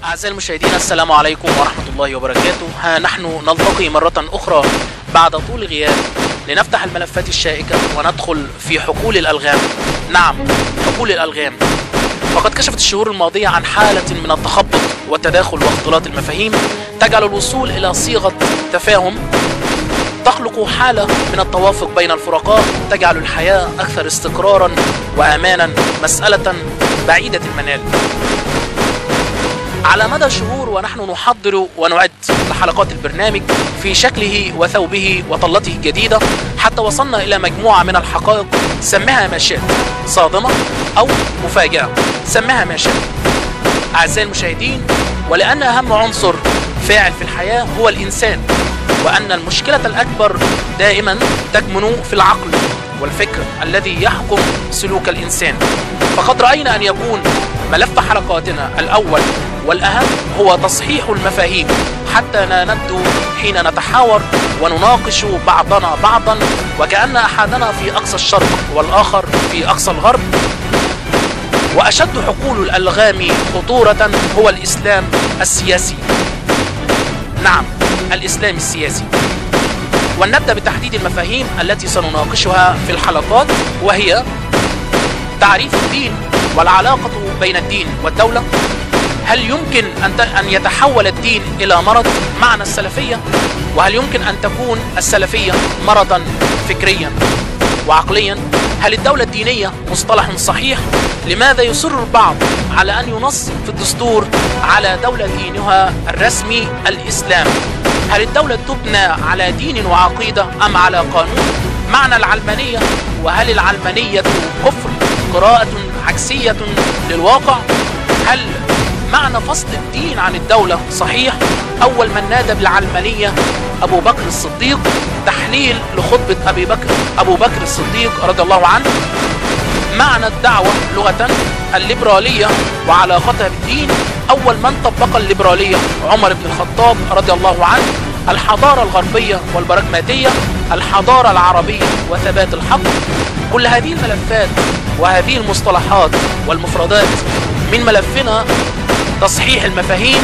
أعزائي المشاهدين، السلام عليكم ورحمة الله وبركاته. ها نحن نلتقي مرة أخرى بعد طول غياب لنفتح الملفات الشائكة وندخل في حقول الألغام. نعم، حقول الألغام. وقد كشفت الشهور الماضية عن حالة من التخبط والتداخل واختلاط المفاهيم تجعل الوصول إلى صيغة تفاهم تخلق حالة من التوافق بين الفرقاء تجعل الحياة أكثر استقرارا وأمانا، مسألة بعيدة المنال. على مدى شهور ونحن نحضر ونعد لحلقات البرنامج في شكله وثوبه وطلته الجديدة، حتى وصلنا إلى مجموعة من الحقائق سمها ما شئت، صادمة أو مفاجأة، سمها ما شئت. أعزائي المشاهدين، ولأن أهم عنصر فاعل في الحياة هو الإنسان، وأن المشكلة الأكبر دائما تكمن في العقل والفكر الذي يحكم سلوك الإنسان، فقد رأينا أن يكون ملف حلقاتنا الأول والأهم هو تصحيح المفاهيم، حتى لا نبدو حين نتحاور ونناقش بعضنا بعضا وكأن أحدنا في أقصى الشرق والآخر في أقصى الغرب. وأشد حقول الألغام خطورة هو الإسلام السياسي. نعم، الإسلام السياسي. ولنبدأ بتحديد المفاهيم التي سنناقشها في الحلقات، وهي تعريف الدين والعلاقة بين الدين والدولة. هل يمكن أن يتحول الدين إلى مرض معنى السلفية؟ وهل يمكن أن تكون السلفية مرضا فكريا وعقليا؟ هل الدولة الدينية مصطلح صحيح؟ لماذا يصر البعض على أن ينص في الدستور على دولة دينها الرسمي الإسلام؟ هل الدولة تبنى على دين وعقيدة أم على قانون؟ معنى العلمانية، وهل العلمانية كفر؟ قراءة عكسية للواقع؟ هل معنى فصل الدين عن الدولة صحيح؟ أول من نادى بالعلمانية أبو بكر الصديق. تحليل لخطبة أبو بكر الصديق رضي الله عنه. معنى الدعوة لغة، الليبرالية وعلاقتها بالدين. أول من طبق الليبرالية عمر بن الخطاب رضي الله عنه. الحضارة الغربية والبراغماتية، الحضارة العربية وثبات الحق. كل هذه الملفات وهذه المصطلحات والمفردات من ملفنا تصحيح المفاهيم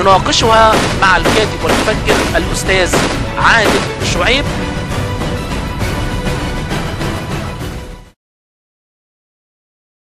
نناقشها مع الكاتب والمفكر الأستاذ عادل شعيب.